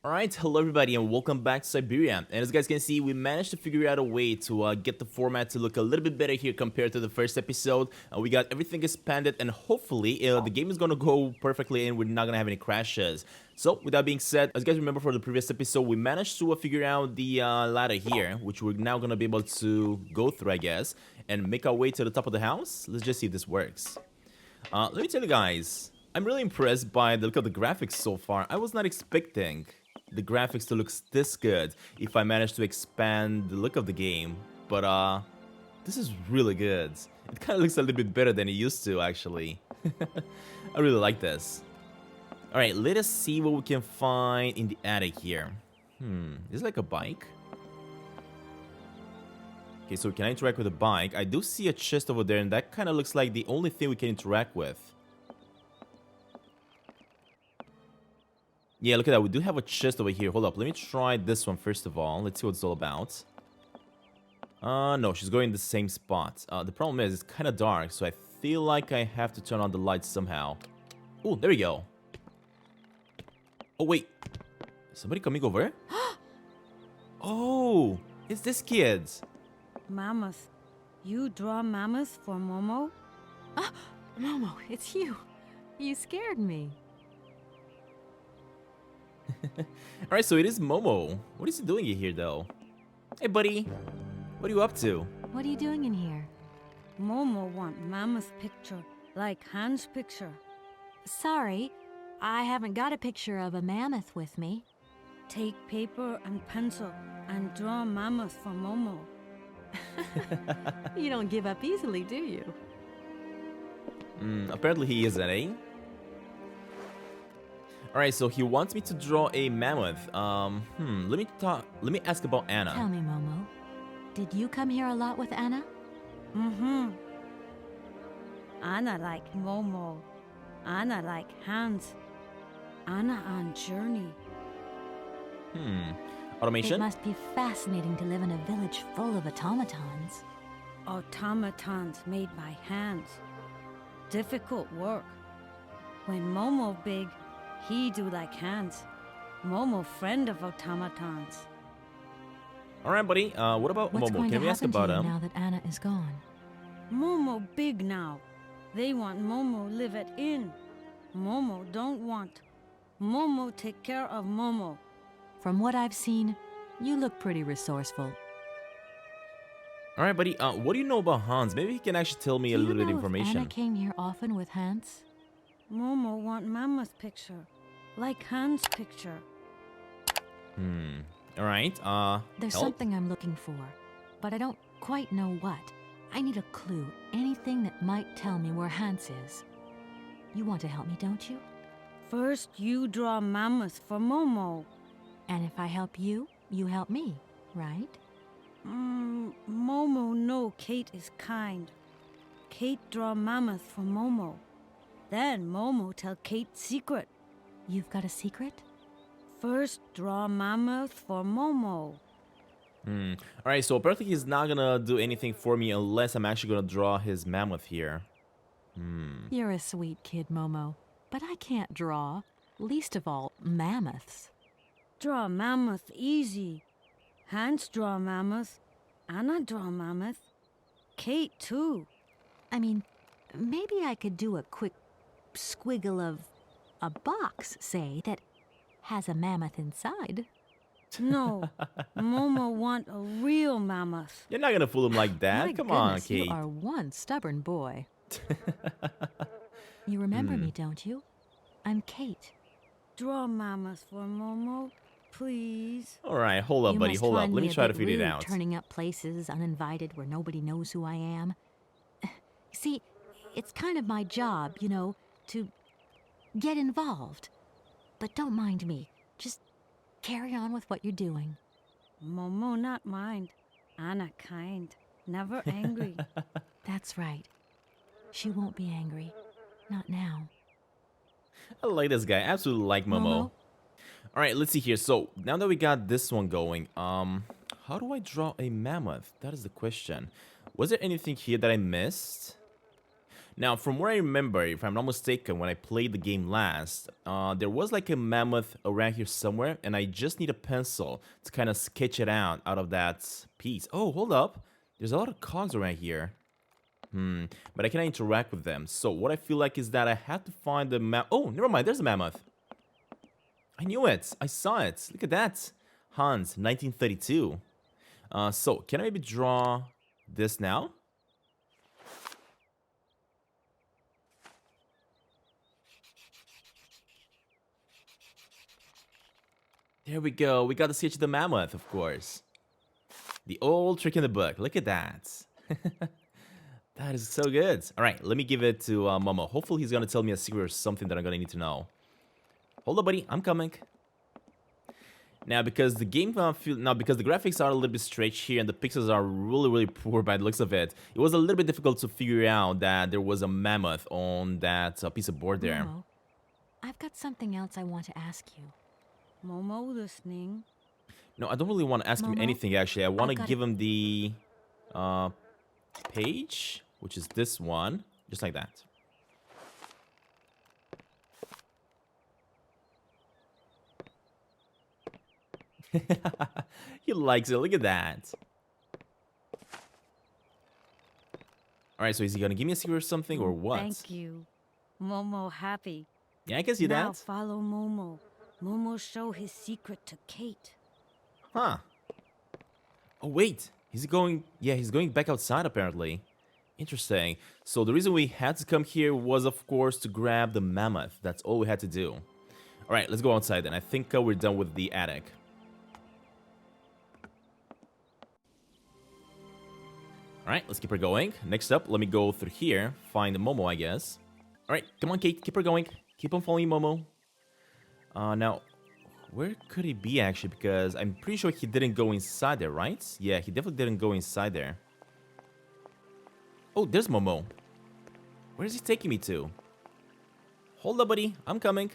Alright, hello everybody and welcome back to Syberia. And as you guys can see, we managed to figure out a way to get the format to look a little bit better here compared to the first episode. We got everything expanded and hopefully the game is going to go perfectly and we're not going to have any crashes. So with that being said, as you guys remember for the previous episode, we managed to figure out the ladder here, which we're now going to be able to go through, I guess, and make our way to the top of the house. Let's just see if this works. Let me tell you guys, I'm really impressed by the look of the graphics so far. I was not expecting the graphics to look this good if I manage to expand the look of the game, but this is really good. It kind of looks a little bit better than it used to, actually. I really like this. Alright, let us see what we can find in the attic here. Is it like a bike? Okay, so can I interact with a bike? I do see a chest over there and that kind of looks like the only thing we can interact with. Yeah, look at that. We do have a chest over here. Hold up. Let me try this one first of all. Let's see what it's all about. No, she's going in the same spot. The problem is it's kind of dark, so I feel like I have to turn on the lights somehow. Oh, there we go. Oh, wait. Is somebody coming over? Oh, it's this kid. Mammoth. You draw mammoth for Momo? Ah, Momo, it's you. You scared me. Alright, so it is Momo. What is he doing here, though? Hey, buddy. What are you up to? What are you doing in here? Momo want mammoth picture, like Hans picture. Sorry, I haven't got a picture of a mammoth with me. Take paper and pencil and draw mammoth for Momo. You don't give up easily, do you? Apparently he isn't, eh? Alright, so he wants me to draw a mammoth. Let me ask about Anna. Tell me, Momo, did you come here a lot with Anna? Anna like Momo. Anna like Hans. Anna on journey. Automation? It must be fascinating to live in a village full of automatons. Automatons made by hands. Difficult work. When Momo big, he do like Hans. Momo friend of automatons. Alright, buddy. What about What's Momo? going Can to we ask happen to about you him? now that Anna is gone? Momo big now. They want Momo live at inn. Momo don't want. Momo take care of Momo. From what I've seen, you look pretty resourceful. Alright, buddy. What do you know about Hans? Maybe he can actually tell me a Do you little bit of know if information. Anna came here often with Hans? Momo want mammoth picture, like Hans picture. Alright, There's help? something I'm looking for, but I don't quite know what. I need a clue, anything that might tell me where Hans is. You want to help me, don't you? First, you draw mammoth for Momo. And if I help you, you help me, right? Momo know Kate is kind. Kate draw mammoth for Momo. Then Momo tell Kate secret. You've got a secret? First, draw mammoth for Momo. Alright, so apparently he's not gonna do anything for me unless I'm actually gonna draw his mammoth here. You're a sweet kid, Momo, but I can't draw, least of all mammoths. Draw mammoth easy. Hans draw mammoth. Anna draw mammoth. Kate too. I mean, maybe I could do a quick squiggle of a box, say, that has a mammoth inside. No, Momo want a real mammoth. You're not gonna fool him like that. My Come on, goodness, Kate. You are one stubborn boy. You remember me, don't you? I'm Kate. Draw mammoth for Momo, please. Alright, hold up, You buddy. must Hold up. find Let me a try to bit figure it rude out. Turning up places uninvited where nobody knows who I am. See, it's kind of my job, you know, to get involved. But don't mind me. Just carry on with what you're doing. Momo not mind. Anna kind, never angry. That's right. She won't be angry. Not now. I like this guy. I absolutely like Momo. Momo? Alright, let's see here. So, now that we got this one going, how do I draw a mammoth? That is the question. Was there anything here that I missed? Now, from what I remember, if I'm not mistaken, when I played the game last, there was like a mammoth around here somewhere, and I just need a pencil to kind of sketch it out of that piece. Oh, hold up. There's a lot of cogs around here. But I cannot interact with them. So what I feel like is that I have to find the Oh, never mind. There's a mammoth. I knew it. I saw it. Look at that. Hans, 1932. So can I maybe draw this now? There we go. We got to sketch the mammoth, of course. The old trick in the book. Look at that. That is so good. All right, let me give it to Momo. Hopefully he's going to tell me a secret or something that I'm going to need to know. Hold up, buddy. I'm coming. Now, because the game because the graphics are a little bit stretched here and the pixels are really, really poor by the looks of it, it was a little bit difficult to figure out that there was a mammoth on that piece of board there. Momo, I've got something else I want to ask you. Momo listening. No, I don't really want to ask him Momo, anything, actually. I want to got give him the page, which is this one, just like that. He likes it. Look at that. All right, so is he going to give me a secret or something, or what? Thank you. Momo happy. Yeah, I can see Now that. follow Momo. Momo show his secret to Kate. Huh. Oh, wait. He's going... Yeah, he's going back outside, apparently. Interesting. So the reason we had to come here was, of course, to grab the mammoth. That's all we had to do. All right, let's go outside then. I think we're done with the attic. All right, let's keep her going. Next up, let me go through here. Find Momo, I guess. All right, come on, Kate. Keep her going. Keep on following Momo. Now, where could he be, actually? Because I'm pretty sure he didn't go inside there, right? Yeah, he definitely didn't go inside there. Oh, there's Momo. Where is he taking me to? Hold up, buddy. I'm coming.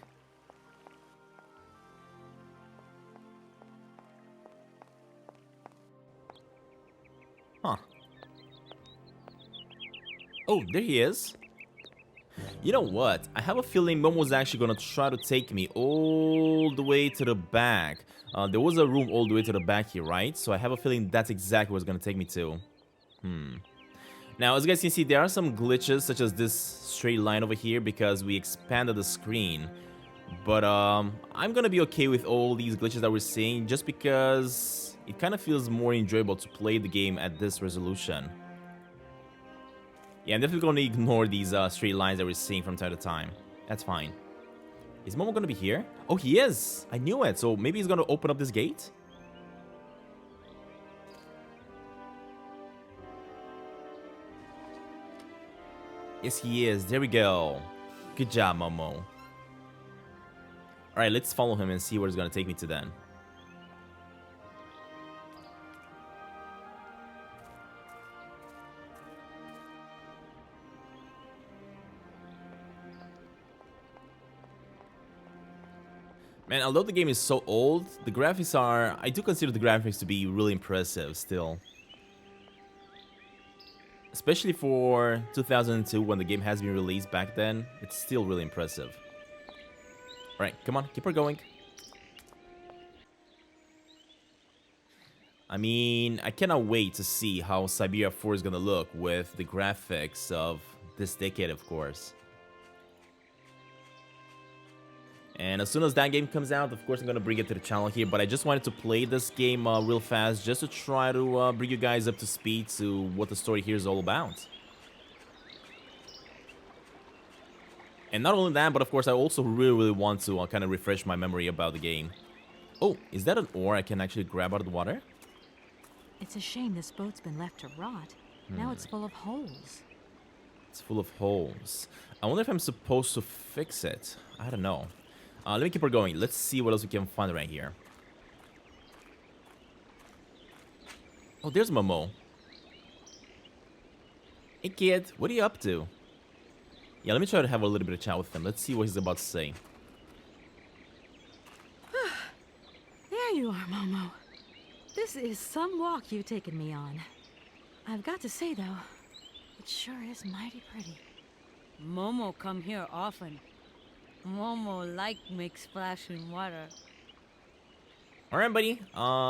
Huh. Oh, there he is. You know what? I have a feeling Momo's actually gonna try to take me all the way to the back. There was a room all the way to the back here, right? So I have a feeling that's exactly where it's gonna take me to. Now, as you guys can see, there are some glitches, such as this straight line over here, because we expanded the screen. But I'm gonna be okay with all these glitches that we're seeing, just because it kind of feels more enjoyable to play the game at this resolution. Yeah, I'm definitely gonna ignore these straight lines that we're seeing from time to time. That's fine. Is Momo gonna be here? Oh, he is! I knew it! So maybe he's gonna open up this gate? Yes, he is. There we go. Good job, Momo. Alright, let's follow him and see where it's gonna take me to then. Man, although the game is so old, the graphics are... I do consider the graphics to be really impressive still. Especially for 2002, when the game has been released back then, it's still really impressive. Alright, come on, keep her going. I mean, I cannot wait to see how Syberia 4 is gonna look with the graphics of this decade, of course. And as soon as that game comes out, of course, I'm going to bring it to the channel here. But I just wanted to play this game real fast, just to try to bring you guys up to speed to what the story here is all about. And not only that, but of course, I also really want to kind of refresh my memory about the game. Oh, is that an ore I can actually grab out of the water? It's a shame this boat's been left to rot. Now it's full of holes. It's full of holes. I wonder if I'm supposed to fix it. I don't know. Let me keep her going. Let's see what else we can find right here. Oh, there's Momo. Hey, kid. What are you up to? Yeah, let me try to have a little bit of chat with him. Let's see what he's about to say. There you are, Momo. This is some walk you've taken me on. I've got to say, though, it sure is mighty pretty. Momo come here often. Momo like make splash in water. Alright, buddy.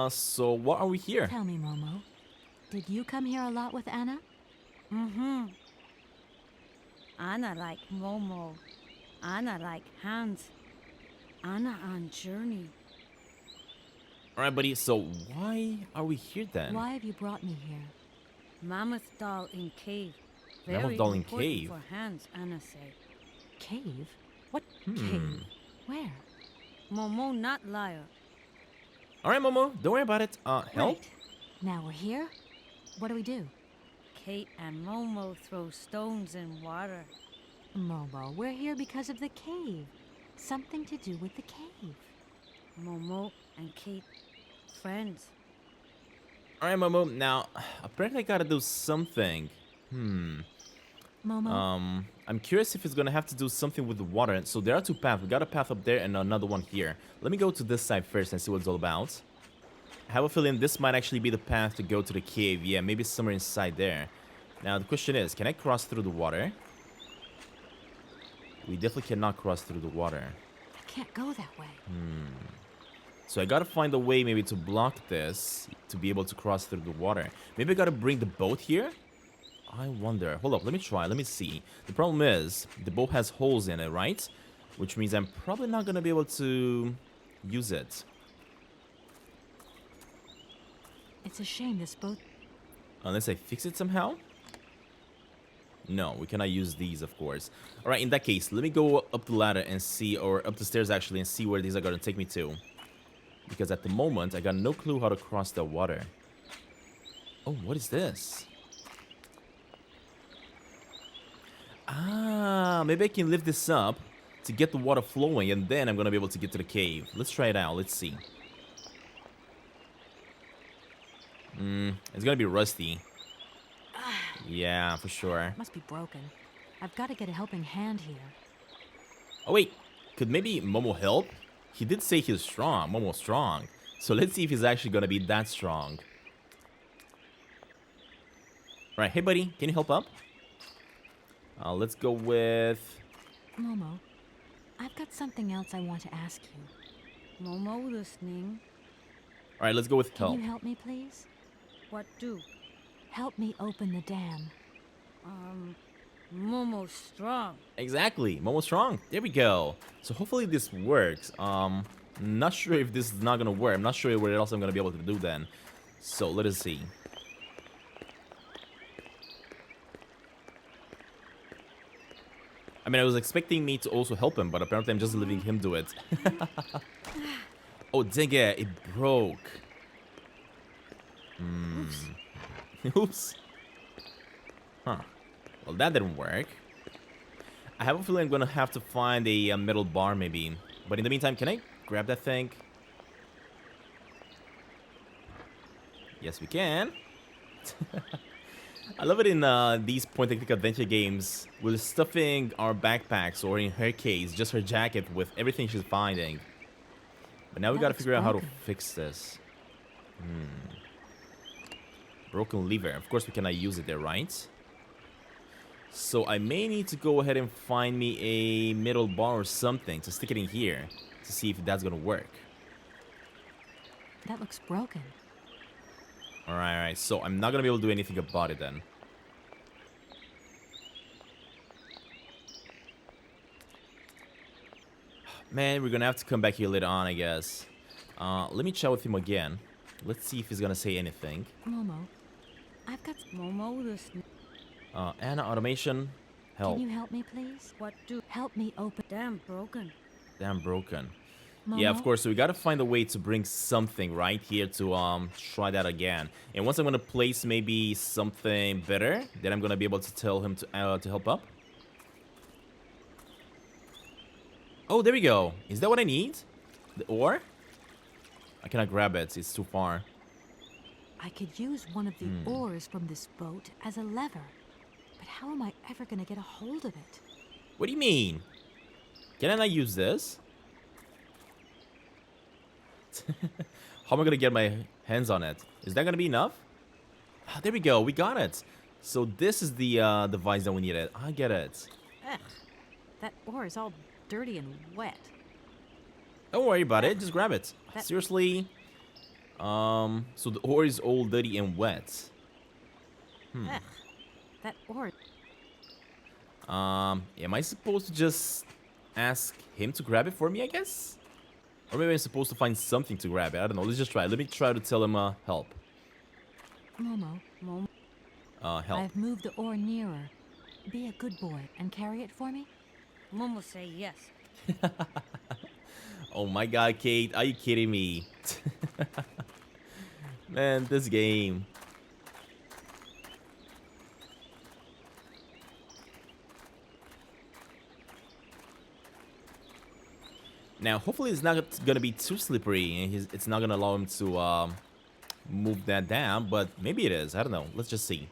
So what are we here? Tell me, Momo, did you come here a lot with Anna? Mm-hmm. Anna like Momo. Anna like Hans. Anna on journey. Alright, buddy. So why are we here then? Why have you brought me here? Mammoth doll in cave. Mammoth Very doll in important cave? for Hans, Anna say. Cave? What cave? Where? Momo not liar. Alright, Momo. Don't worry about it. Help? Right. Now we're here. What do we do? Kate and Momo throw stones in water. Momo, we're here because of the cave. Something to do with the cave. Momo and Kate, friends. Alright, Momo. Now, apparently I gotta do something. Momo, I'm curious if it's gonna have to do something with the water. So there are two paths. We got a path up there and another one here. Let me go to this side first and see what it's all about. I have a feeling this might actually be the path to go to the cave. Yeah, maybe somewhere inside there. Now, the question is, can I cross through the water? We definitely cannot cross through the water. I can't go that way. So I gotta find a way maybe to block this to be able to cross through the water. Maybe I gotta bring the boat here? I wonder. Hold up, let me try. Let me see. The problem is, the boat has holes in it, right? Which means I'm probably not gonna be able to use it. It's a shame this boat... Unless I fix it somehow? No, we cannot use these, of course. Alright, in that case, let me go up the ladder and see, or up the stairs actually, and see where these are gonna take me to. Because at the moment, I got no clue how to cross the water. Oh, what is this? Ah, maybe I can lift this up to get the water flowing, and then I'm gonna be able to get to the cave. Let's try it out. Let's see. It's gonna be rusty. Yeah, for sure. Must be broken. I've got to get a helping hand here. Oh, wait. Could maybe Momo help? He did say he's strong. Momo's strong. So let's see if he's actually gonna be that strong. Alright, hey buddy, can you help up? Let's go with... Momo, I've got something else I want to ask you. Momo listening. Alright, let's go with Can help. you help me, please? What do? Help me open the dam. Momo strong. Exactly, Momo's strong. There we go. So hopefully this works. Not sure if this is not gonna work. I'm not sure what else I'm gonna be able to do then. So let us see. I mean, I was expecting me to also help him, but apparently I'm just leaving him do it. Oh, dang it, it broke. Oops. Oops. Huh. Well, that didn't work. I have a feeling I'm gonna have to find a metal bar maybe. But in the meantime, can I grab that thing? Yes, we can. I love it in these point-and-click adventure games. We're stuffing our backpacks, or in her case, just her jacket with everything she's finding. But now we That gotta looks figure out how to broken. fix this. Broken lever. Of course, we cannot use it there, right? So I may need to go ahead and find me a metal bar or something to stick it in here to see if that's gonna work. That looks broken. Alright, so I'm not gonna be able to do anything about it then. Man, we're gonna have to come back here later on, I guess. Let me chat with him again. Let's see if he's gonna say anything. Momo, I've got... Momo listening. Anna, automation, help. Can you help me, please? What do? Help me open... Damn broken. Damn broken. Momo? Yeah, of course. So we gotta find a way to bring something right here to try that again. And once I'm gonna place maybe something better, then I'm gonna be able to tell him to help up. Oh, there we go. Is that what I need? The ore? I cannot grab it. It's too far. I could use one of the oars from this boat as a lever. But how am I ever going to get a hold of it? What do you mean? Can I not use this? How am I gonna get my hands on it? Is that gonna be enough? Ah, there we go. We got it. So this is the device that we needed. I get it. Ugh, that ore is all dirty and wet. Don't worry about it. Just grab it. That- Seriously. So the ore is all dirty and wet. Ugh, that ore. Am I supposed to just ask him to grab it for me, I guess? Or maybe I'm supposed to find something to grab it. I don't know. Let's just try. Let me try to tell him, help. Momo, Help. I've moved the ore nearer. Be a good boy and carry it for me. Momo say yes. Oh my god, Kate. Are you kidding me? Man, this game. Now, hopefully it's not gonna be too slippery and it's not gonna allow him to move that down, but maybe it is. I don't know. Let's just see.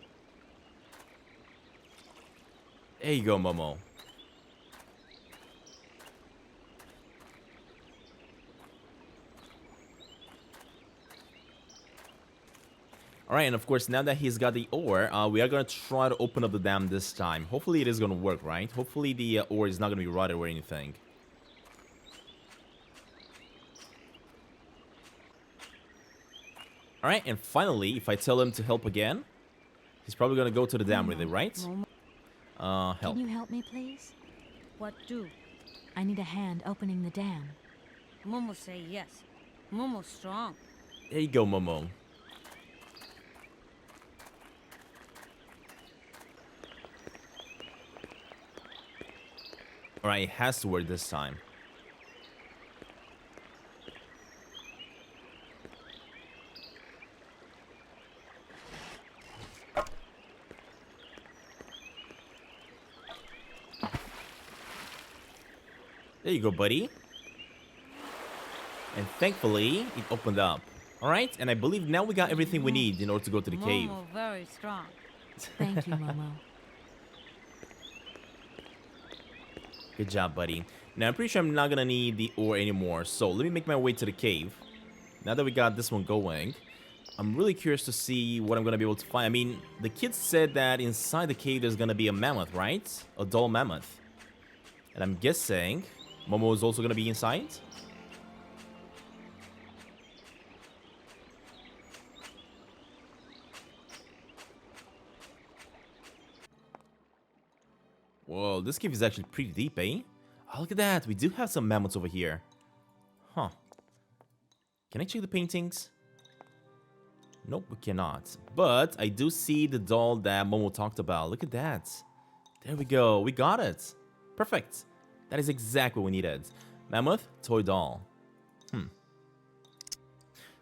There you go, Momo. Alright, and of course, now that he's got the ore, we are gonna try to open up the dam this time. Hopefully it is gonna work, right? Hopefully the ore is not gonna be rotted or anything. Alright, and finally, if I tell him to help again, he's probably gonna go to the dam with it, right? Help. Can you help me, please? What do? I need a hand opening the dam. Momo say yes. Momo strong. There you go, Momo. Alright, it has to work this time. There you go, buddy. And thankfully, it opened up. Alright, and I believe now we got everything we need in order to go to the cave. Momo very strong. Thank you, Momo. Good job, buddy. Now, I'm pretty sure I'm not gonna need the ore anymore, so let me make my way to the cave. Now that we got this one going, I'm really curious to see what I'm gonna be able to find. I mean, the kids said that inside the cave there's gonna be a mammoth, right? A doll mammoth. And I'm guessing Momo is also gonna be inside? Whoa, this cave is actually pretty deep, eh? Oh, look at that. We do have some mammoths over here. Huh. Can I check the paintings? Nope, we cannot. But I do see the doll that Momo talked about. Look at that. There we go. We got it. Perfect. That is exactly what we needed. Mammoth Toy doll.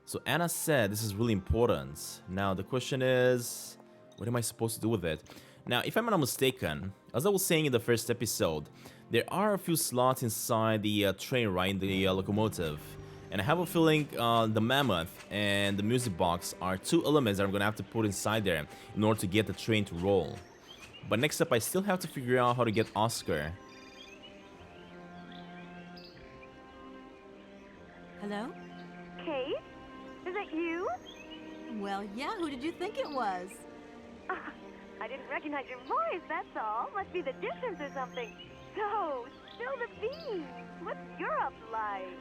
So Anna said this is really important. Now the question is, what am I supposed to do with it? Now, if I'm not mistaken, as I was saying in the first episode, there are a few slots inside the train, right, in the locomotive. And I have a feeling the mammoth and the music box are two elements that I'm going to have to put inside there in order to get the train to roll. But next up, I still have to figure out how to get Oscar. Hello? Kate? Is that you? Well, yeah, who did you think it was? I didn't recognize your voice, that's all. Must be the distance or something. So, spill the beans. What's Europe like?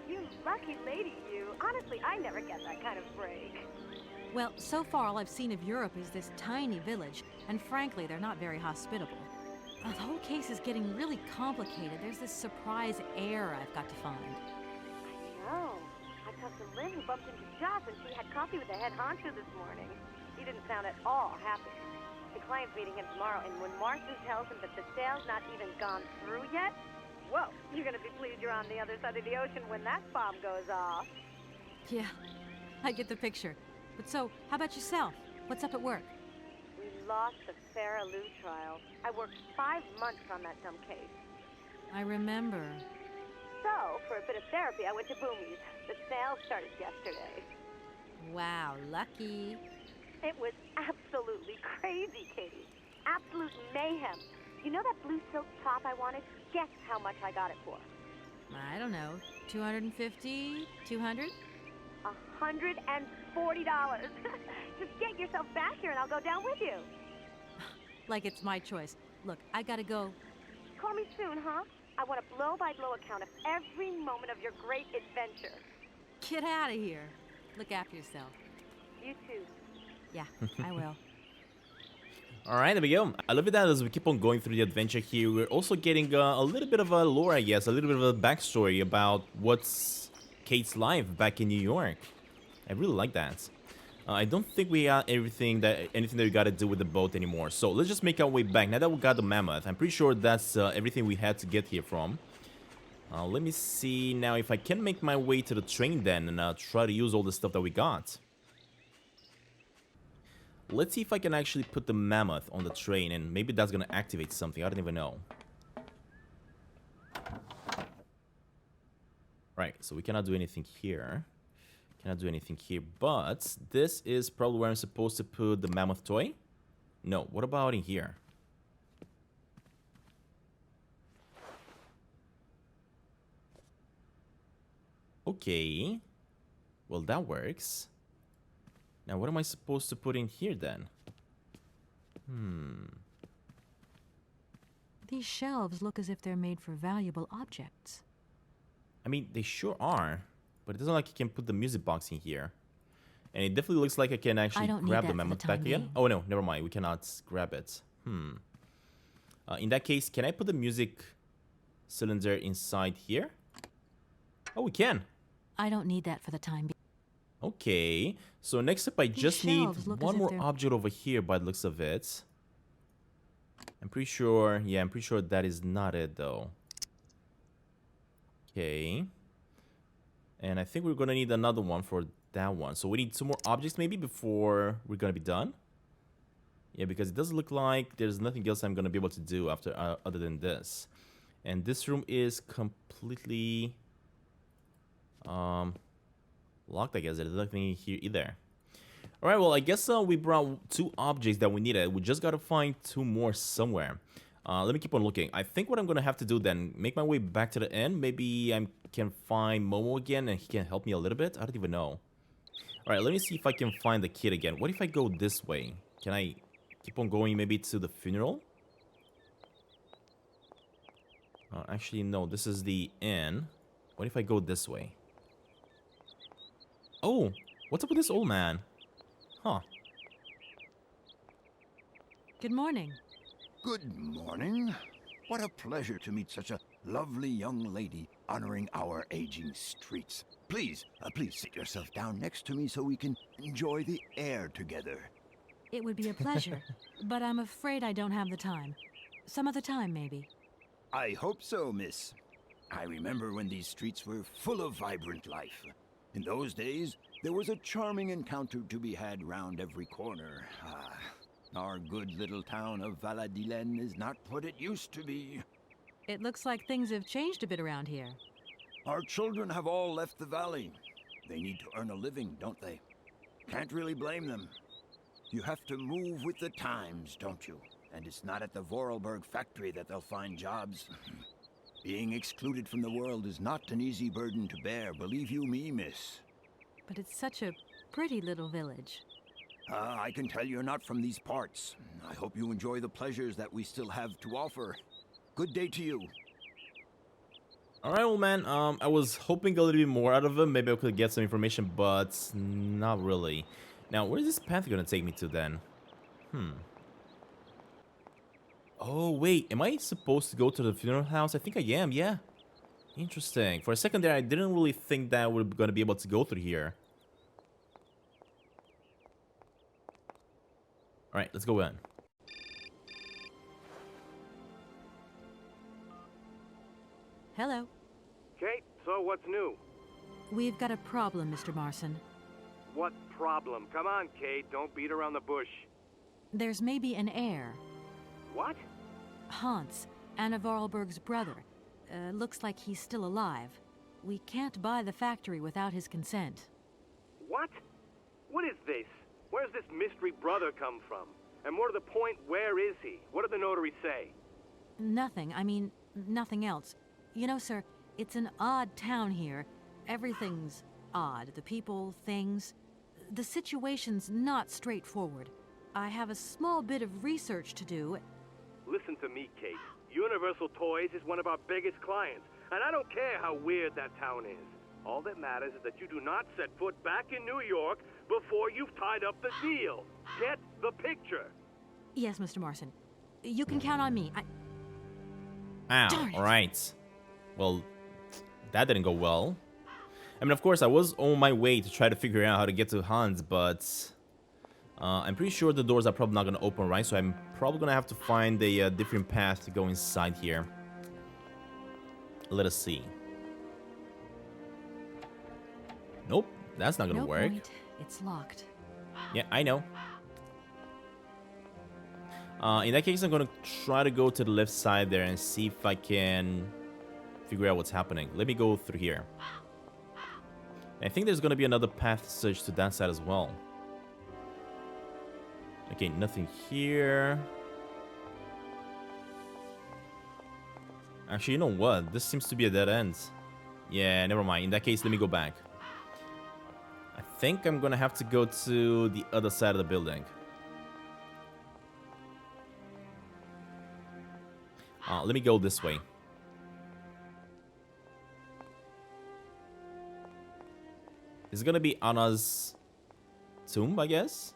You lucky lady, you. Honestly, I never get that kind of break. Well, so far all I've seen of Europe is this tiny village, and frankly, they're not very hospitable. The whole case is getting really complicated. There's this surprise heir I've got to find. I know. I talked to Lynn, who bumped into Joss, and she had coffee with the head honcho this morning. He didn't sound at all happy. The client's meeting him tomorrow, and when Marston tells him that the sale's not even gone through yet, whoa, you're gonna be pleased you're on the other side of the ocean when that bomb goes off. Yeah, I get the picture. But so, how about yourself? What's up at work? We lost the Farah Lou trial. I worked 5 months on that dumb case. I remember. So, for a bit of therapy, I went to Boomy's. The sale started yesterday. Wow, lucky. It was absolutely crazy, Katie. Absolute mayhem. You know that blue silk top I wanted? Guess how much I got it for? I don't know, 250, 200? $140. Just get yourself back here and I'll go down with you. Like it's my choice. Look, I gotta go. call me soon, huh? I want a blow-by-blow account of every moment of your great adventure. Get out of here. Look after yourself. You too. Yeah, I will. Alright, there we go. I love it that as we keep on going through the adventure here, we're also getting a little bit of a lore, I guess, a little bit of a backstory about what's Kate's life back in New York. I really like that. I don't think we got anything that we gotta do with the boat anymore, so let's just make our way back. Now that we got the mammoth, I'm pretty sure that's everything we had to get here from. Let me see now if I can make my way to the train then and try to use all the stuff that we got. Let's see if I can actually put the mammoth on the train, and maybe that's gonna activate something. I don't even know. Right, so we cannot do anything here. Cannot do anything here, but this is probably where I'm supposed to put the mammoth toy. No, what about in here? Okay. Well, that works. Now, what am I supposed to put in here, then? These shelves look as if they're made for valuable objects. I mean, they sure are. But it doesn't look like you can put the music box in here. And it definitely looks like I can actually grab the mammoth back again. Oh, no, never mind. We cannot grab it. In that case, can I put the music cylinder inside here? Oh, we can. I don't need that for the time being. Okay, so next up I just need one more object over here by the looks of it. I'm pretty sure, yeah, I'm pretty sure that is not it though. Okay. And I think we're gonna need another one for that one. So we need two more objects maybe before we're gonna be done. Yeah, because it doesn't look like there's nothing else I'm gonna be able to do after other than this. And this room is completely locked, I guess. There's nothing here either. Alright, well, I guess we brought two objects that we needed. We just gotta find two more somewhere. Let me keep on looking. I think what I'm gonna have to do then, make my way back to the end. Maybe I can find Momo again and he can help me a little bit. I don't even know. Alright, let me see if I can find the kid again. What if I go this way? Can I keep on going maybe to the funeral? Actually, no. This is the inn. What if I go this way? Oh, what's up with this old man? Huh. Good morning. Good morning. What a pleasure to meet such a lovely young lady honoring our aging streets. Please sit yourself down next to me so we can enjoy the air together. It would be a pleasure, but I'm afraid I don't have the time. Some other time, maybe. I hope so, miss. I remember when these streets were full of vibrant life. In those days, there was a charming encounter to be had round every corner. Our good little town of Valladolid is not what it used to be. It looks like things have changed a bit around here. Our children have all left the valley. They need to earn a living, don't they? Can't really blame them. You have to move with the times, don't you? And it's not at the Vorarlberg factory that they'll find jobs. Being excluded from the world is not an easy burden to bear, believe you me, miss. But it's such a pretty little village. I can tell you're not from these parts. I hope you enjoy the pleasures that we still have to offer. Good day to you. Alright, old man, I was hoping a little bit more out of him. Maybe I could get some information, but not really. Now, where is this path gonna take me to then? Oh, wait, am I supposed to go to the funeral house? I think I am, yeah. Interesting. For a second there, I didn't really think that we're gonna be able to go through here. Alright, let's go in. Hello. Kate, so what's new? We've got a problem, Mr. Marson. What problem? Come on, Kate, don't beat around the bush. There's maybe an heir. What? Hans, Anna Vorarlberg's brother. Looks like he's still alive. We can't buy the factory without his consent. What? What is this? Where's this mystery brother come from? And more to the point, where is he? What did the notary say? Nothing. I mean, nothing else. You know, sir, it's an odd town here. Everything's odd. The people, things. The situation's not straightforward. I have a small bit of research to do. Listen to me, Kate. Universal Toys is one of our biggest clients, and I don't care how weird that town is. All that matters is that you do not set foot back in New York before you've tied up the deal. Get the picture. Yes, Mr. Morrison. You can count on me. Ow, Darn it. alright. Well, that didn't go well. I mean, of course, I was on my way to try to figure out how to get to Hans, but I'm pretty sure the doors are probably not going to open, right? So I'm probably going to have to find a different path to go inside here. Let us see. Nope, that's not going to No work. point. It's locked. Yeah, I know. In that case, I'm going to try to go to the left side there and see if I can figure out what's happening. Let me go through here. I think there's going to be another path search to that side as well. Okay, nothing here. Actually, you know what? This seems to be a dead end. Yeah, never mind. In that case, let me go back. I think I'm going to have to go to the other side of the building. Let me go this way. It's gonna be Anna's tomb, I guess?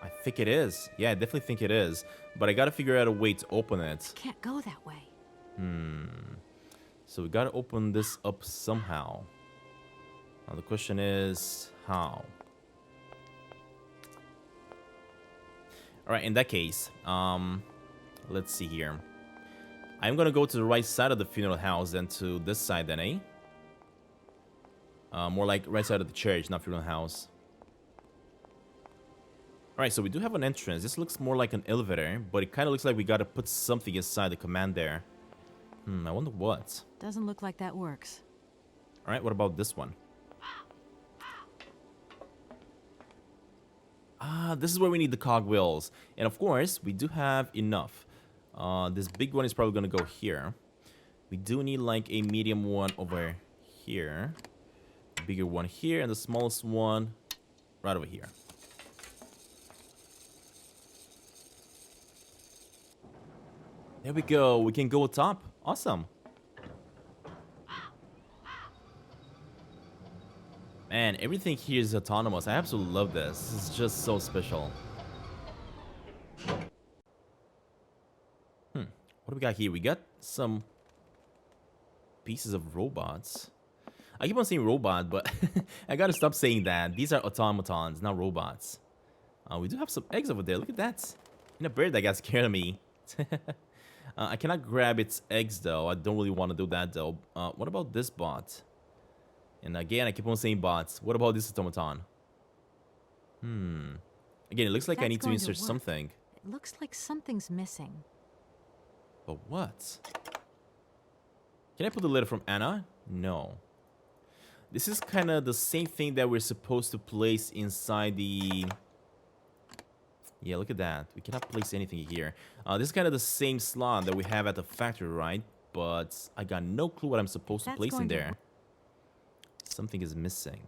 I think it is. Yeah, I definitely think it is. But I gotta figure out a way to open it. Can't go that way. So we gotta open this up somehow. Now the question is, how? Alright, in that case, let's see here. I'm gonna go to the right side of the funeral house than to this side then, eh? More like right side of the church, not funeral house. Alright, so we do have an entrance. This looks more like an elevator, but it kind of looks like we gotta put something inside the command there. I wonder what. Doesn't look like that works. Alright, what about this one? This is where we need the cogwheels. And of course, we do have enough. This big one is probably going to go here. We do need like a medium one over here. A bigger one here. And the smallest one right over here. There we go. We can go top. Awesome. Man, everything here is autonomous. I absolutely love this. This is just so special. What do we got here? We got some pieces of robots. I keep on saying robot, but I gotta stop saying that. These are automatons, not robots. We do have some eggs over there. Look at that. And a bird that got scared of me. I cannot grab its eggs, though. I don't really want to do that, though. What about this bot? And again, I keep on saying bots. What about this automaton? Again, it looks like I need to insert something. It looks like something's missing. But what? Can I put the letter from Anna? No. This is kind of the same thing that we're supposed to place inside the... Yeah, look at that. We cannot place anything here. This is kind of the same slot that we have at the factory, right? But I got no clue what I'm supposed to place in there. Something is missing.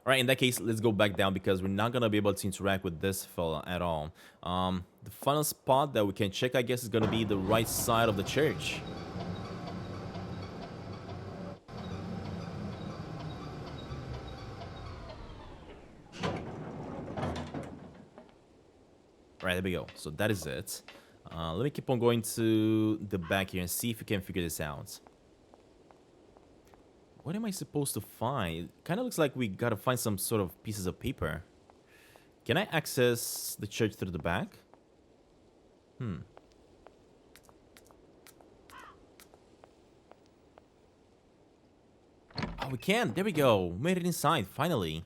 Alright, in that case, let's go back down because we're not going to be able to interact with this fella at all. The final spot that we can check, I guess, is going to be the right side of the church. Alright, there we go. So that is it. Let me keep on going to the back here and see if we can figure this out. What am I supposed to find? Kind of looks like we gotta find some sort of pieces of paper. Can I access the church through the back? Oh, we can. There we go. Made it inside, finally.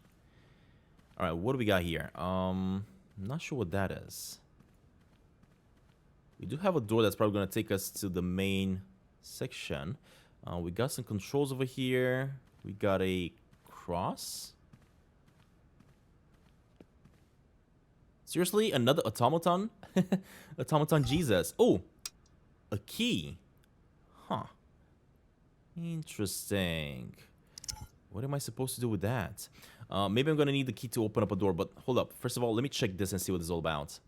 Alright, what do we got here? I'm not sure what that is. We do have a door that's probably gonna take us to the main section. We got some controls over here. We got a cross. Seriously? Another automaton? Automaton Jesus. Oh! A key. Huh. Interesting. What am I supposed to do with that? Maybe I'm gonna need the key to open up a door, but hold up. First of all, let me check this and see what this is all about.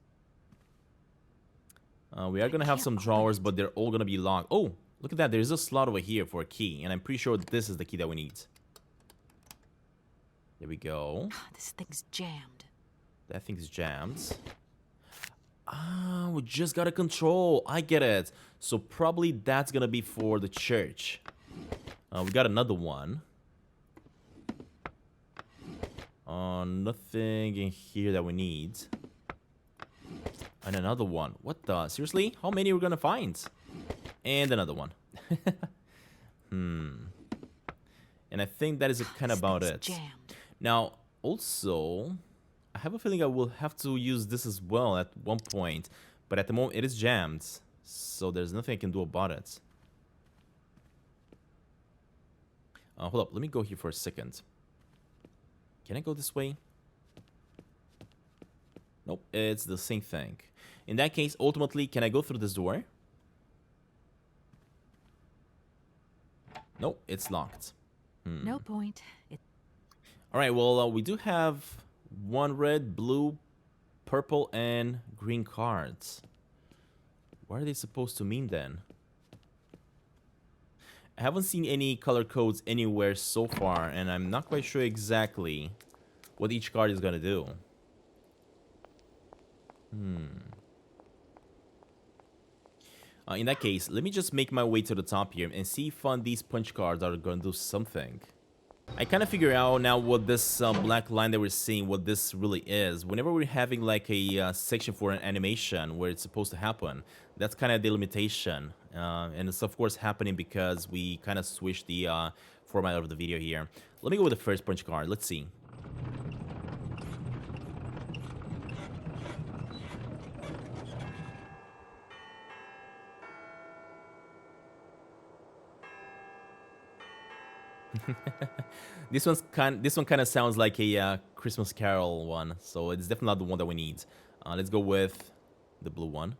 We are gonna have some drawers, but they're all gonna be locked. Oh, look at that. There's a slot over here for a key, and I'm pretty sure this is the key that we need. There we go. This thing's jammed. That thing's jammed. Ah, we just got a control. I get it. So probably that's gonna be for the church. We got another one. Nothing in here that we need. And another one. What the? Seriously? How many are we gonna find? And another one. And I think that is kind of about it. Jammed. Now, also, I have a feeling I will have to use this as well at one point. But at the moment, it is jammed. So there's nothing I can do about it. Hold up. Let me go here for a second. Can I go this way? Nope, it's the same thing. In that case, ultimately, can I go through this door? Nope, it's locked. No point. Alright, well, we do have one red, blue, purple, and green cards. What are they supposed to mean then? I haven't seen any color codes anywhere so far, and I'm not quite sure exactly what each card is gonna do. In that case, let me just make my way to the top here and see if these punch cards are gonna do something. I kind of figure out now what this black line that we're seeing, what this really is. Whenever we're having like a section for an animation where it's supposed to happen, that's kind of the limitation. And it's of course happening because we kind of switched the format of the video here. Let me go with the first punch card. Let's see. This one kind of sounds like a Christmas Carol one, so it's definitely not the one that we need. Let's go with the blue one.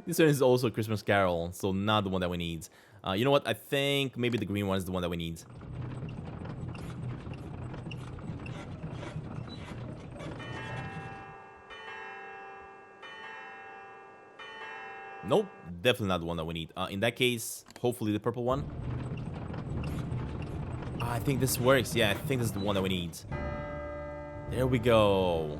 This one is also a Christmas Carol, so not the one that we need. You know what? I think maybe the green one is the one that we need. Nope, definitely not the one that we need. In that case, hopefully the purple one. I think this works. Yeah, I think this is the one that we need. There we go.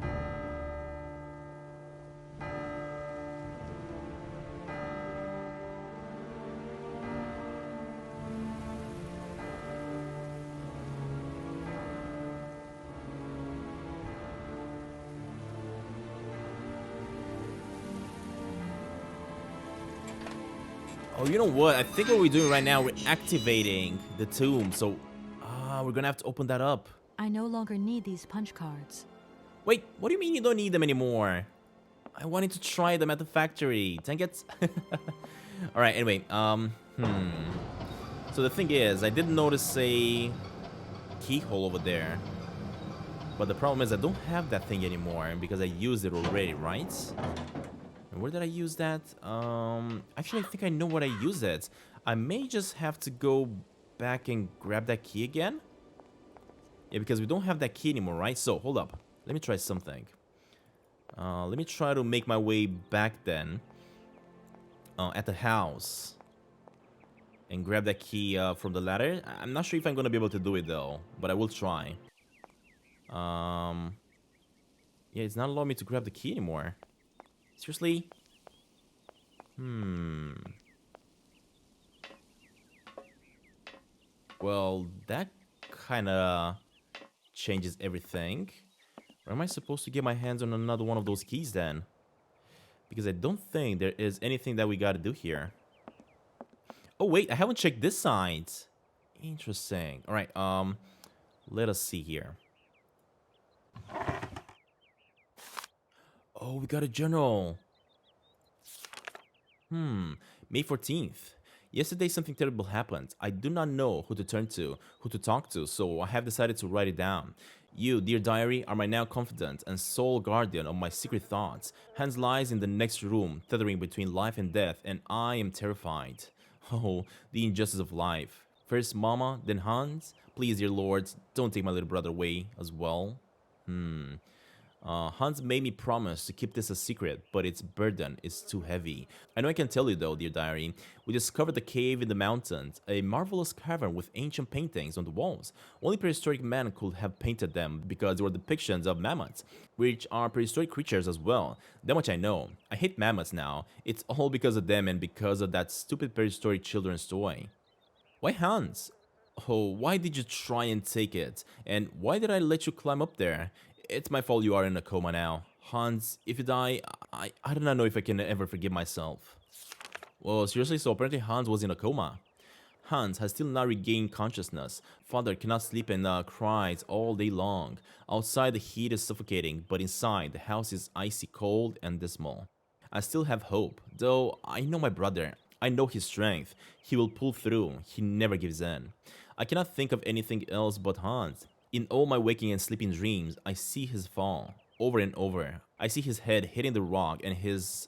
Oh, you know what? I think what we're doing right now, we're activating the tomb. So, we're gonna have to open that up. I no longer need these punch cards. Wait, what do you mean you don't need them anymore? I wanted to try them at the factory. Dang it. Alright, anyway, So the thing is, I did notice a keyhole over there. But the problem is I don't have that thing anymore because I used it already, right? And where did I use that? Actually, I think I know what I used it. I may just have to go back and grab that key again. Yeah, because we don't have that key anymore, right? So, hold up. Let me try something. Let me try to make my way back then. At the house. And grab that key from the ladder. I'm not sure if I'm going to be able to do it, though. But I will try. Yeah, it's not allowing me to grab the key anymore. Seriously? Well, that kind of changes everything. Where am I supposed to get my hands on another one of those keys then? Because I don't think there is anything that we got to do here. Oh, wait, I haven't checked this side. Interesting. All right, let us see here. Oh, we got a journal. May 14th. Yesterday something terrible happened. I do not know who to turn to, who to talk to, so I have decided to write it down. You, dear diary, are my now confidant and sole guardian of my secret thoughts. Hans lies in the next room, tethering between life and death, and I am terrified. Oh, the injustice of life. First Mama, then Hans. Please, dear lords, don't take my little brother away as well. Hans made me promise to keep this a secret, but its burden is too heavy. I know I can tell you though, dear diary. We discovered a cave in the mountains, a marvelous cavern with ancient paintings on the walls. Only prehistoric man could have painted them because they were depictions of mammoths, which are prehistoric creatures as well. That much I know. I hate mammoths now. It's all because of them and because of that stupid prehistoric children's toy. Why Hans? Oh, why did you try and take it? And why did I let you climb up there? It's my fault you are in a coma now. Hans, if you die, I do not know if I can ever forgive myself. Well, seriously, so apparently Hans was in a coma. Hans has still not regained consciousness. Father cannot sleep and cries all day long. Outside the heat is suffocating, but inside the house is icy cold and dismal. I still have hope, though I know my brother. I know his strength. He will pull through. He never gives in. I cannot think of anything else but Hans. In all my waking and sleeping dreams, I see his fall, over and over. I see his head hitting the rock and his,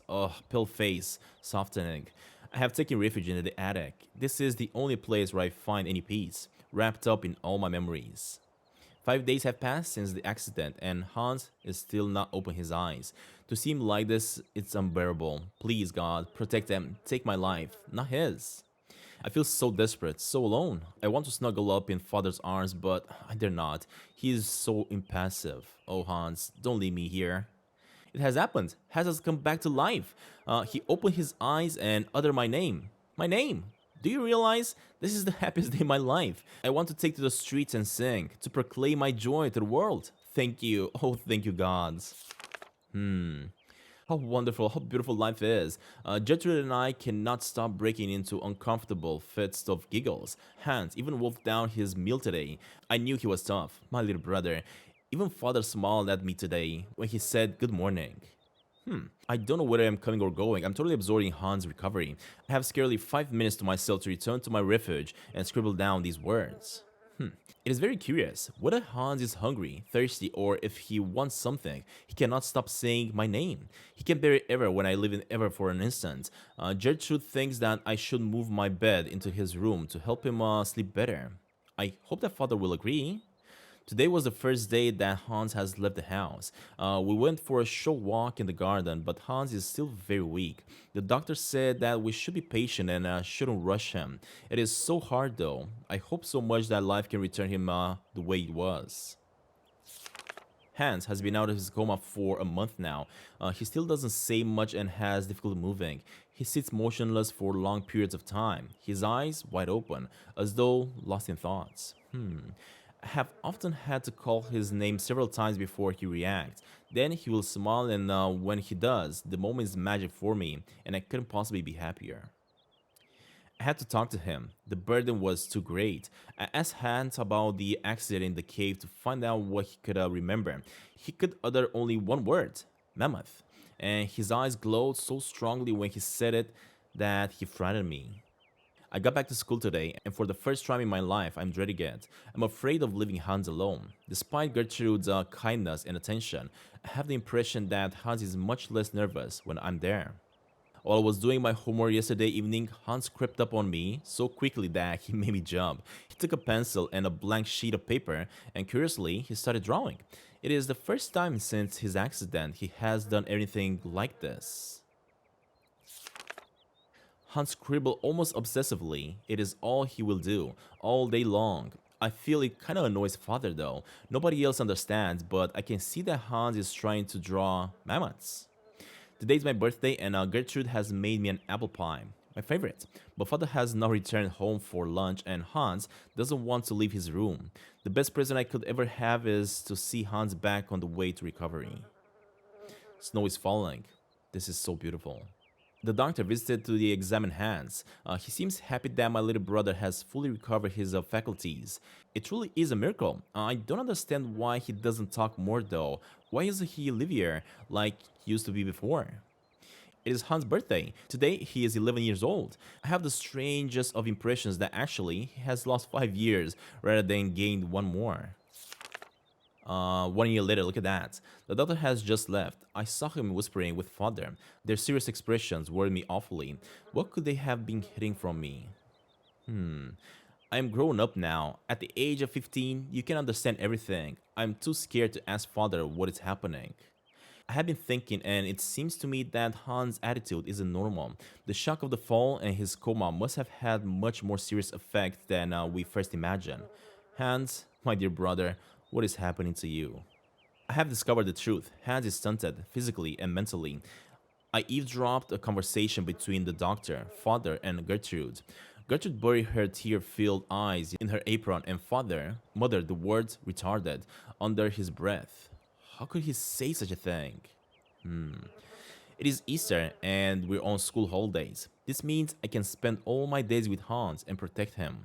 pale face softening. I have taken refuge in the attic. This is the only place where I find any peace, wrapped up in all my memories. 5 days have passed since the accident, and Hans is still not open his eyes. To see him like this, it's unbearable. Please, God, protect him. Take my life, not his. I feel so desperate, so alone. I want to snuggle up in father's arms, but I dare not. He is so impassive. Oh, Hans, don't leave me here. It has happened. Hans has come back to life. He opened his eyes and uttered my name. My name. Do you realize? This is the happiest day of my life. I want to take to the streets and sing, to proclaim my joy to the world. Thank you. Oh, thank you, gods. How wonderful, how beautiful life is. Gertrude and I cannot stop breaking into uncomfortable fits of giggles. Hans even wolfed down his meal today. I knew he was tough, my little brother. Even father smiled at me today when he said good morning. I don't know whether I'm coming or going. I'm totally absorbing Hans' recovery. I have scarcely 5 minutes to myself to return to my refuge and scribble down these words. It is very curious whether Hans is hungry, thirsty, or if he wants something. He cannot stop saying my name. He can bear it ever when I live in ever for an instant. Gertrude thinks that I should move my bed into his room to help him sleep better. I hope that father will agree. Today was the first day that Hans has left the house. We went for a short walk in the garden, but Hans is still very weak. The doctor said that we should be patient and shouldn't rush him. It is so hard though. I hope so much that life can return him the way it was. Hans has been out of his coma for a month now. He still doesn't say much and has difficulty moving. He sits motionless for long periods of time, his eyes wide open, as though lost in thoughts. I have often had to call his name several times before he reacts. Then he will smile, and when he does, the moment is magic for me, and I couldn't possibly be happier. I had to talk to him. The burden was too great. I asked Hans about the accident in the cave to find out what he could remember. He could utter only one word, mammoth, and his eyes glowed so strongly when he said it that he frightened me. I got back to school today, and for the first time in my life, I'm dreading it. I'm afraid of leaving Hans alone. Despite Gertrude's kindness and attention, I have the impression that Hans is much less nervous when I'm there. While I was doing my homework yesterday evening, Hans crept up on me so quickly that he made me jump. He took a pencil and a blank sheet of paper, and curiously, he started drawing. It is the first time since his accident he has done anything like this. Hans scribbled almost obsessively. It is all he will do, all day long. I feel it kinda annoys father though. Nobody else understands, but I can see that Hans is trying to draw mammoths. Today's my birthday and Gertrude has made me an apple pie, my favorite. But father has not returned home for lunch and Hans doesn't want to leave his room. The best present I could ever have is to see Hans back on the way to recovery. Snow is falling. This is so beautiful. The doctor visited to examine Hans. He seems happy that my little brother has fully recovered his faculties. It truly is a miracle. I don't understand why he doesn't talk more though. Why isn't he livelier like he used to be before? It is Hans' birthday. Today, he is 11 years old. I have the strangest of impressions that actually he has lost 5 years rather than gained one more. 1 year later, look at that. The doctor has just left. I saw him whispering with father. Their serious expressions worried me awfully. What could they have been hiding from me? I am grown up now. At the age of 15, you can understand everything. I'm too scared to ask father what is happening. I have been thinking, and it seems to me that Hans' attitude isn't normal. The shock of the fall and his coma must have had much more serious effect than we first imagined. Hans, my dear brother, what is happening to you? I have discovered the truth. Hans is stunted, physically and mentally. I eavesdropped a conversation between the doctor, father, and Gertrude. Gertrude buried her tear-filled eyes in her apron, and father muttered the words retarded under his breath. How could he say such a thing? It is Easter, and we're on school holidays. This means I can spend all my days with Hans and protect him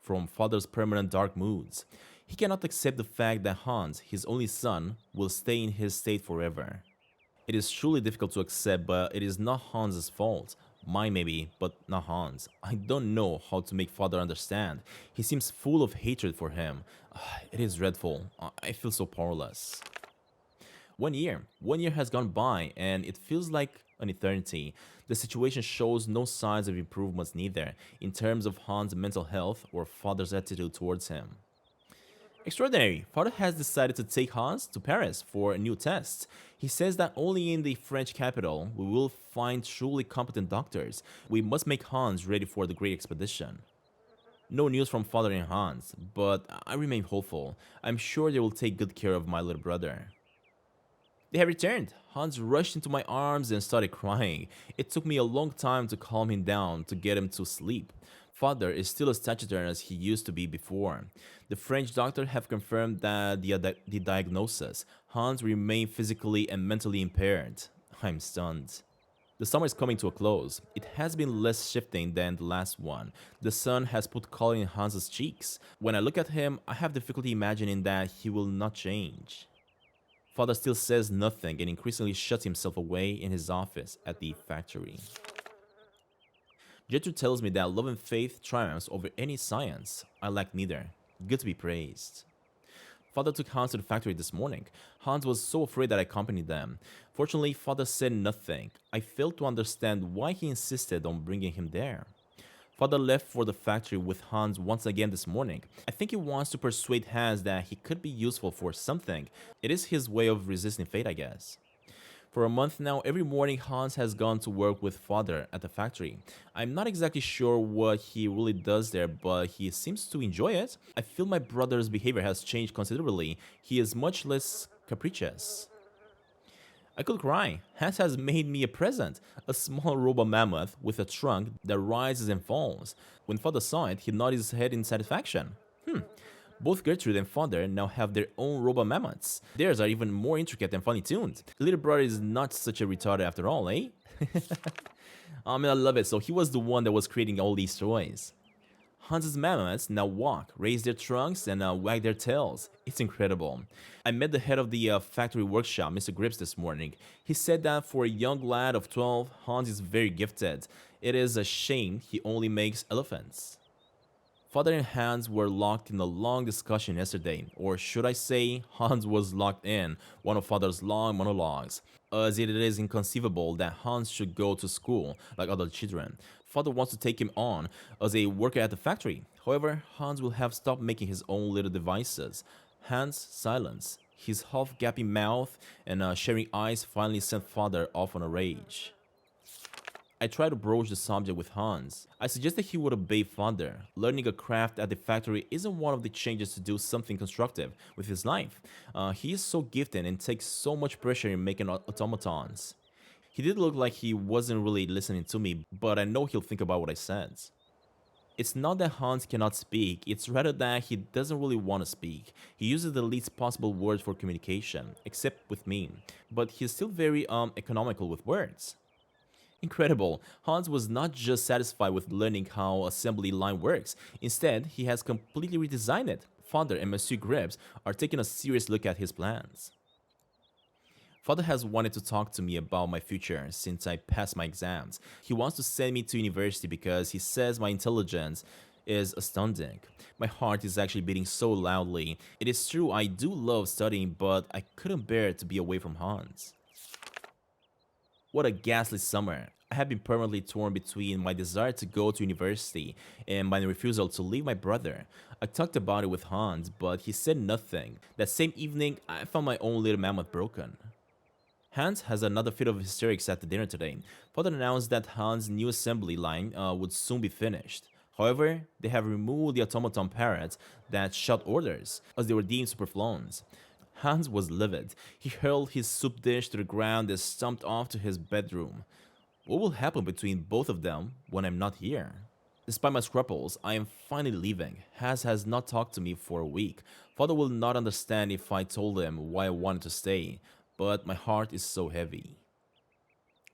from father's permanent dark moods. He cannot accept the fact that Hans, his only son, will stay in his state forever. It is truly difficult to accept, but it is not Hans' fault. Mine maybe, but not Hans. I don't know how to make father understand. He seems full of hatred for him. It is dreadful. I feel so powerless. 1 year. 1 year has gone by, and it feels like an eternity. The situation shows no signs of improvements neither, in terms of Hans' mental health or father's attitude towards him. Extraordinary. Father has decided to take Hans to Paris for a new test. He says that only in the French capital we will find truly competent doctors. We must make Hans ready for the great expedition. No news from father and Hans, but I remain hopeful. I'm sure they will take good care of my little brother. They have returned. Hans rushed into my arms and started crying. It took me a long time to calm him down to get him to sleep. Father is still as taciturn as he used to be before. The French doctor have confirmed that the diagnosis. Hans remained physically and mentally impaired. I'm stunned. The summer is coming to a close. It has been less shifting than the last one. The sun has put color in Hans's cheeks. When I look at him, I have difficulty imagining that he will not change. Father still says nothing and increasingly shuts himself away in his office at the factory. Gertrude tells me that love and faith triumphs over any science. I lack neither. Good to be praised. Father took Hans to the factory this morning. Hans was so afraid that I accompanied them. Fortunately, father said nothing. I failed to understand why he insisted on bringing him there. Father left for the factory with Hans once again this morning. I think he wants to persuade Hans that he could be useful for something. It is his way of resisting fate, I guess. For a month now, every morning Hans has gone to work with father at the factory. I'm not exactly sure what he really does there, but he seems to enjoy it. I feel my brother's behavior has changed considerably. He is much less capricious. I could cry. Hans has made me a present, a small robot mammoth with a trunk that rises and falls. When father saw it, he nodded his head in satisfaction. Both Gertrude and father now have their own robot mammoths. Theirs are even more intricate and funny tuned. The little brother is not such a retard after all, eh? I love it. So he was the one that was creating all these toys. Hans's mammoths now walk, raise their trunks, and wag their tails. It's incredible. I met the head of the factory workshop, Mr. Grips, this morning. He said that for a young lad of 12, Hans is very gifted. It is a shame he only makes elephants. Father and Hans were locked in a long discussion yesterday, or should I say, Hans was locked in one of father's long monologues, as it is inconceivable that Hans should go to school like other children. Father wants to take him on as a worker at the factory. However, Hans will have stopped making his own little devices. Hans' silence, his half-gaping mouth, and sharing eyes finally sent father off on a rage. I tried to broach the subject with Hans. I suggested he would obey father. Learning a craft at the factory isn't one of the changes to do something constructive with his life. He is so gifted and takes so much pressure in making automatons. He did look like he wasn't really listening to me, but I know he'll think about what I said. It's not that Hans cannot speak, it's rather that he doesn't really want to speak. He uses the least possible words for communication, except with me, but he's still very economical with words. Incredible. Hans was not just satisfied with learning how assembly line works. Instead, he has completely redesigned it. Father and Monsieur Grips are taking a serious look at his plans. Father has wanted to talk to me about my future since I passed my exams. He wants to send me to university because he says my intelligence is astounding. My heart is actually beating so loudly. It is true, I do love studying, but I couldn't bear to be away from Hans. What a ghastly summer. I have been permanently torn between my desire to go to university and my refusal to leave my brother. I talked about it with Hans, but he said nothing. That same evening, I found my own little mammoth broken. Hans has another fit of hysterics at the dinner today. Father announced that Hans' new assembly line would soon be finished. However, they have removed the automaton parrots that shout orders, as they were deemed superflons. Hans was livid. He hurled his soup dish to the ground and stomped off to his bedroom. What will happen between both of them when I'm not here? Despite my scruples, I am finally leaving. Hans has not talked to me for a week. Father will not understand if I told him why I wanted to stay, but my heart is so heavy.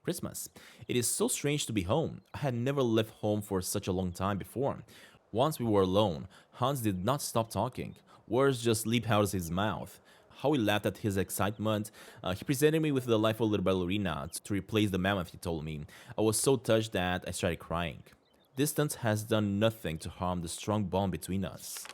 Christmas. It is so strange to be home. I had never left home for such a long time before. Once we were alone, Hans did not stop talking. Words just leaped out of his mouth. How he laughed at his excitement. He presented me with the life of a little ballerina to replace the mammoth, he told me. I was so touched that I started crying. Distance has done nothing to harm the strong bond between us.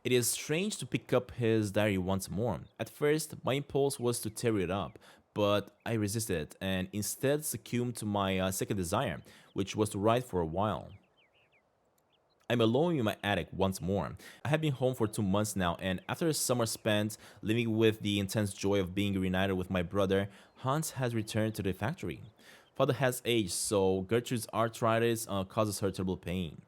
It is strange to pick up his diary once more. At first, my impulse was to tear it up, but I resisted and instead succumbed to my second desire, which was to write for a while. I'm alone in my attic once more. I have been home for 2 months now, and after a summer spent living with the intense joy of being reunited with my brother, Hans has returned to the factory. Father has aged, so Gertrude's arthritis causes her terrible pain.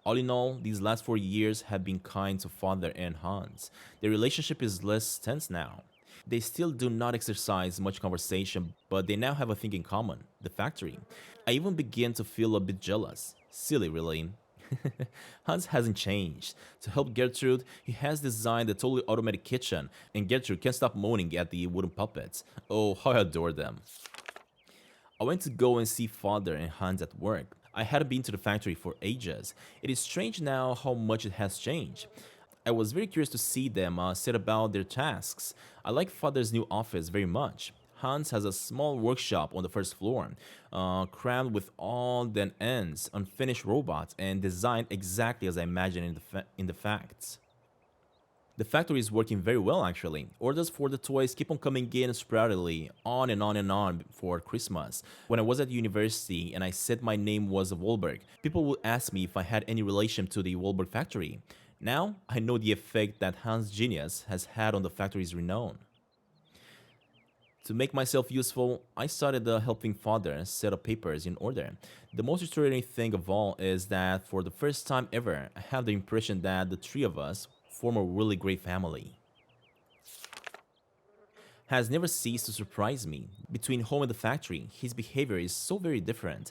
All in all, these last 4 years have been kind to Father and Hans. Their relationship is less tense now. They still do not exercise much conversation, but they now have a thing in common, the factory. I even begin to feel a bit jealous. Silly, really. Hans hasn't changed. To help Gertrude, he has designed a totally automatic kitchen, and Gertrude can't stop moaning at the wooden puppets. Oh, how I adore them. I went to go and see Father and Hans at work. I hadn't been to the factory for ages. It is strange now how much it has changed. I was very curious to see them set about their tasks. I like Father's new office very much. Hans has a small workshop on the first floor, crammed with all the ends, unfinished robots, and designed exactly as I imagined in the facts. The factory is working very well, actually. Orders for the toys keep on coming in sporadically, on and on and on for Christmas. When I was at university and I said my name was Wahlberg, people would ask me if I had any relation to the Wahlberg factory. Now, I know the effect that Hans' genius has had on the factory's renown. To make myself useful, I started helping Father set up papers in order. The most frustrating thing of all is that for the first time ever, I have the impression that the three of us form a really great family. Has never ceased to surprise me. Between home and the factory, his behavior is so very different.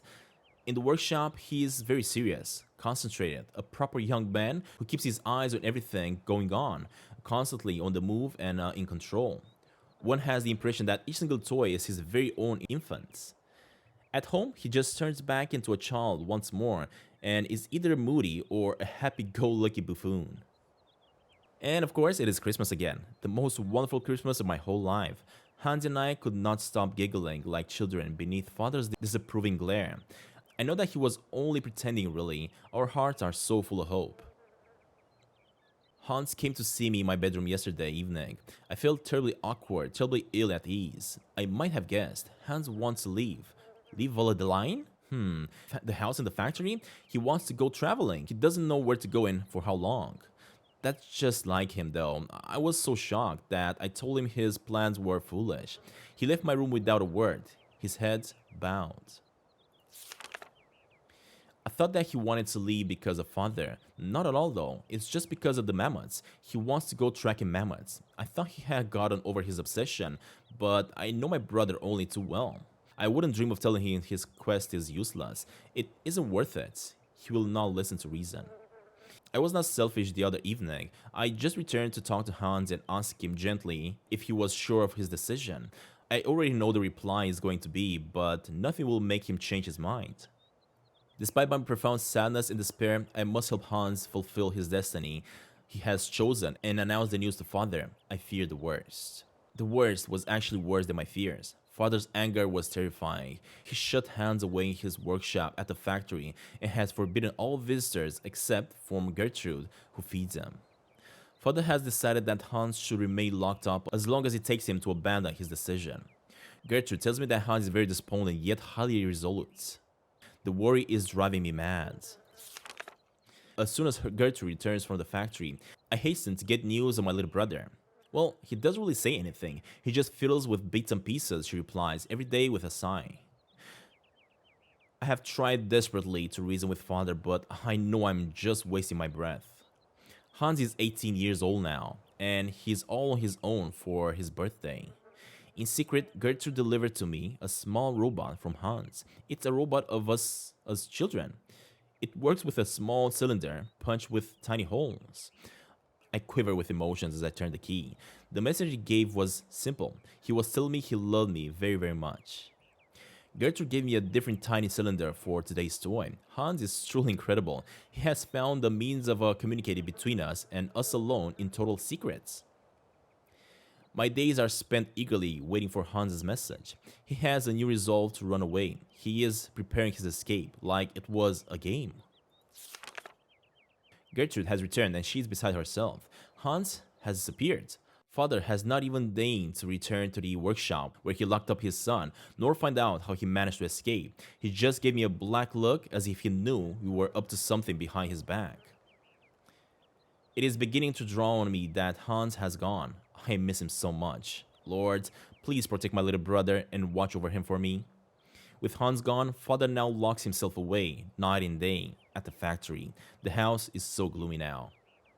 In the workshop, he is very serious, concentrated, a proper young man who keeps his eyes on everything going on, constantly on the move and in control. One has the impression that each single toy is his very own infant. At home, he just turns back into a child once more and is either moody or a happy-go-lucky buffoon. And of course, it is Christmas again, the most wonderful Christmas of my whole life. Hans and I could not stop giggling like children beneath Father's disapproving glare. I know that he was only pretending really, our hearts are so full of hope. Hans came to see me in my bedroom yesterday evening. I felt terribly awkward, terribly ill at ease. I might have guessed, Hans wants to leave. Leave Valladolid? The house and the factory? He wants to go traveling. He doesn't know where to go and for how long. That's just like him though. I was so shocked that I told him his plans were foolish. He left my room without a word, his head bowed. I thought that he wanted to leave because of Father. Not at all though, it's just because of the mammoths. He wants to go tracking mammoths. I thought he had gotten over his obsession, but I know my brother only too well. I wouldn't dream of telling him his quest is useless. It isn't worth it. He will not listen to reason. I was not selfish the other evening. I just returned to talk to Hans and ask him gently if he was sure of his decision. I already know the reply is going to be, but nothing will make him change his mind. Despite my profound sadness and despair, I must help Hans fulfill his destiny he has chosen and announce the news to Father. I fear the worst. The worst was actually worse than my fears. Father's anger was terrifying. He shut Hans away in his workshop at the factory and has forbidden all visitors except for Gertrude, who feeds him. Father has decided that Hans should remain locked up as long as it takes him to abandon his decision. Gertrude tells me that Hans is very disappointed yet highly resolute. The worry is driving me mad. As soon as Gertrude returns from the factory, I hasten to get news of my little brother. Well, he doesn't really say anything. He just fiddles with bits and pieces, she replies, every day with a sigh. I have tried desperately to reason with father, but I know I'm just wasting my breath. Hans is 18 years old now, and he's all on his own for his birthday. In secret, Gertrude delivered to me a small robot from Hans. It's a robot of us as children. It works with a small cylinder punched with tiny holes. I quiver with emotions as I turn the key. The message he gave was simple. He was telling me he loved me very, very much. Gertrude gave me a different tiny cylinder for today's toy. Hans is truly incredible. He has found the means of communicating between us and us alone in total secrets. My days are spent eagerly waiting for Hans's message. He has a new resolve to run away. He is preparing his escape like it was a game. Gertrude has returned and she is beside herself. Hans has disappeared. Father has not even deigned to return to the workshop where he locked up his son, nor find out how he managed to escape. He just gave me a black look as if he knew we were up to something behind his back. It is beginning to dawn on me that Hans has gone. I miss him so much. Lord, please protect my little brother and watch over him for me. With Hans gone, Father now locks himself away, night and day, at the factory. The house is so gloomy now.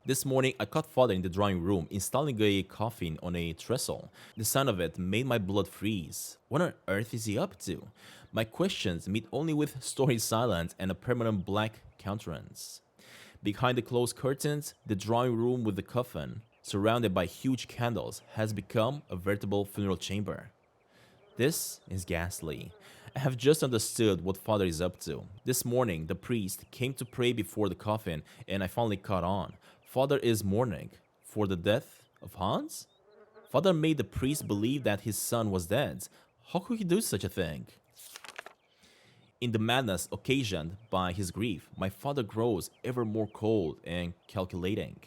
This morning, I caught Father in the drawing room installing a coffin on a trestle. The sound of it made my blood freeze. What on earth is he up to? My questions meet only with stony silence and a permanent black countenance. Behind the closed curtains, the drawing room with the coffin, surrounded by huge candles, has become a veritable funeral chamber. This is ghastly. I have just understood what Father is up to. This morning, the priest came to pray before the coffin, and I finally caught on. Father is mourning for the death of Hans? Father made the priest believe that his son was dead. How could he do such a thing? In the madness occasioned by his grief, my father grows ever more cold and calculating.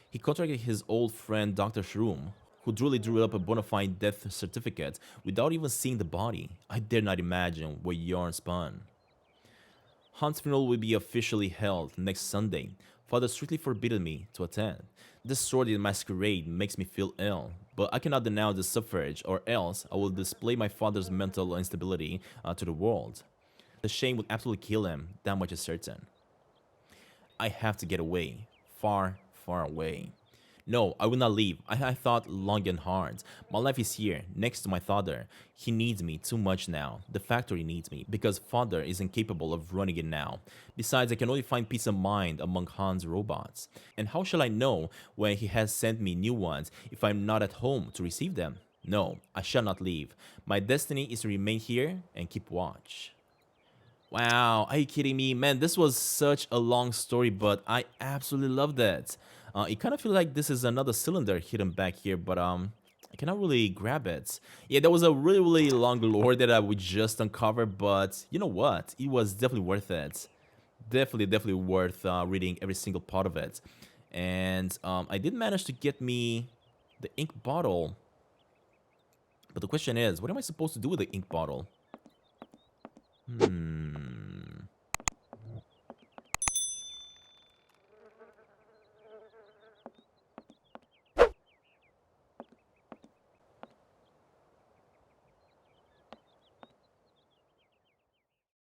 He contacted his old friend Dr. Shroom, who duly drew up a bona fide death certificate without even seeing the body. I dare not imagine what yarn spun. Hans' funeral will be officially held next Sunday. Father strictly forbidden me to attend. This sordid masquerade makes me feel ill, but I cannot denounce the suffrage, or else I will display my father's mental instability to the world. The shame would absolutely kill him, that much is certain. I have to get away, far, far away. No, I will not leave. I thought long and hard. My life is here, next to my father. He needs me too much now. The factory needs me, because father is incapable of running it now. Besides, I can only find peace of mind among Hans' robots. And how shall I know when he has sent me new ones if I'm not at home to receive them? No, I shall not leave. My destiny is to remain here and keep watch. Wow, are you kidding me? Man, this was such a long story, but I absolutely loved it. It kind of feels like this is another cylinder hidden back here, but I cannot really grab it. Yeah, that was a really, really long lore that I would just uncover, but you know what? It was definitely worth it. Definitely worth reading every single part of it. And I did manage to get me the ink bottle. But the question is, what am I supposed to do with the ink bottle?